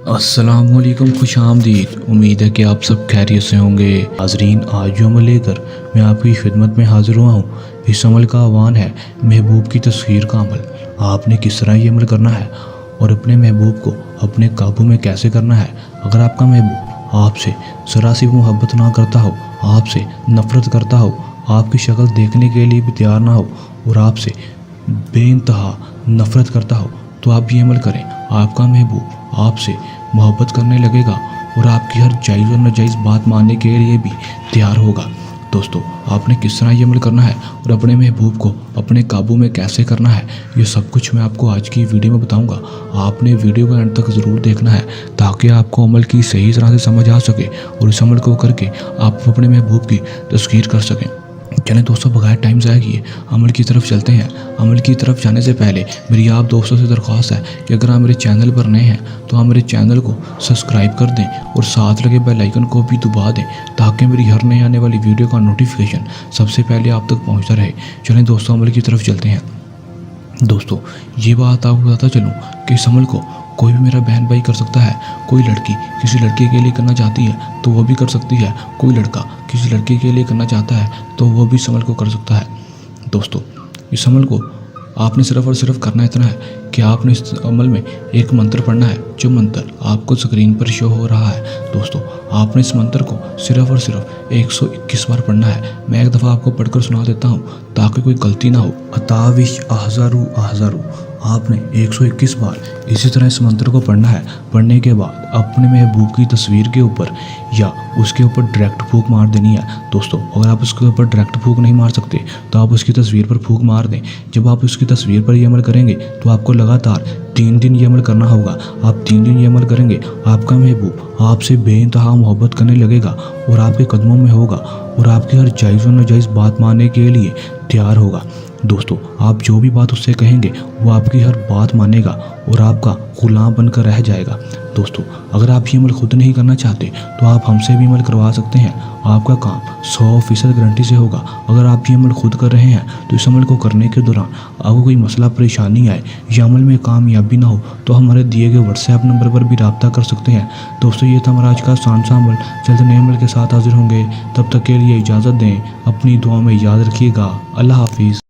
अस्सलामुअलैकुम, खुश आमदीद। उम्मीद है कि आप सब खैरियत से होंगे। नाज़रीन, आज जो अमल लेकर मैं आपकी खिदमत में हाजिर हुआ हूँ, इस अमल का आह्वान है महबूब की तस्वीर का अमल। आपने किस तरह ये अमल करना है और अपने महबूब को अपने काबू में कैसे करना है। अगर आपका महबूब आपसे ज़रा सी मोहब्बत ना करता हो, आपसे नफ़रत करता हो, आपकी शक्ल देखने के लिए भी तैयार ना हो और आपसे बेइंतहा नफ़रत करता हो, तो आप ये अमल करें। आपका महबूब आपसे मोहब्बत करने लगेगा और आपकी हर जायज़ और नाजायज़ बात मानने के लिए भी तैयार होगा। दोस्तों, आपने किस तरह ये अमल करना है और अपने महबूब को अपने काबू में कैसे करना है, ये सब कुछ मैं आपको आज की वीडियो में बताऊंगा। आपने वीडियो को अंत तक ज़रूर देखना है ताकि आपको अमल की सही तरह से समझ आ सके और इस अमल को करके आप अपने महबूब की तस्कीर कर सकें। चलें दोस्तों, बगैर टाइम ज़ाया किए अमल की तरफ चलते हैं। अमल की तरफ जाने से पहले मेरी आप दोस्तों से दरख्वास्त है कि अगर आप मेरे चैनल पर नए हैं तो आप मेरे चैनल को सब्सक्राइब कर दें और साथ लगे बेल आइकन को भी दबा दें ताकि मेरी हर नई आने वाली वीडियो का नोटिफिकेशन सबसे पहले आप तक पहुंचता रहे। चलें दोस्तों, अमल की तरफ चलते हैं। दोस्तों, ये बात आपको बताता चलूँ कि इस अमल को कोई भी मेरा बहन भाई कर सकता है। कोई लड़की किसी लड़के के लिए करना चाहती है तो वो भी कर सकती है। कोई लड़का किसी लड़के के लिए करना चाहता है तो वो भी इस अमल को कर सकता है। दोस्तों, इस अमल को आपने सिर्फ़ और सिर्फ करना इतना है कि आपने इस अमल में एक मंत्र पढ़ना है, जो मंत्र आपको स्क्रीन पर शो हो रहा है। दोस्तों, आपने इस मंत्र को सिर्फ़ और सिर्फ 121 बार पढ़ना है। मैं एक दफ़ा आपको पढ़कर सुना देता हूँ ताकि कोई गलती ना हो। अताविश अहज़ारू अहज़ारू, आपने 121 बार इसी तरह इस मंत्र को पढ़ना है। पढ़ने के बाद अपने महबूब की तस्वीर के ऊपर या उसके ऊपर डायरेक्ट फूंक मार देनी है। दोस्तों, अगर आप उसके ऊपर डायरेक्ट फूंक नहीं मार सकते तो आप उसकी तस्वीर पर फूंक मार दें। जब आप उसकी तस्वीर पर ये अमल करेंगे तो आपको लगातार 3 दिन ये अमल करना होगा। आप 3 दिन ये अमल करेंगे, आपका महबूब आपसे बेइंतहा मोहब्बत करने लगेगा और आपके कदमों में होगा और आपकी हर जायज़ और नाजायज़ बात मानने के लिए तैयार होगा। दोस्तों, आप जो भी बात उससे कहेंगे वो आपकी हर बात मानेगा और आपका गुलाम बनकर रह जाएगा। दोस्तों, अगर आप ये अमल खुद नहीं करना चाहते तो आप हमसे भी अमल करवा सकते हैं। आपका काम 100% गारंटी से होगा। अगर आप ये अमल खुद कर रहे हैं तो इस अमल को करने के दौरान आपको कोई मसला परेशानी आए या अमल में कामयाबी ना हो तो हमारे दिए गए व्हाट्सएप नंबर पर भी रब्ता कर सकते हैं। दोस्तों, ये था हमारा आज का आसान सा अमल। जल्द नए अमल के साथ हाजिर होंगे, तब तक के लिए इजाज़त दें। अपनी दुआ में याद रखिएगा। अल्लाह हाफिज़।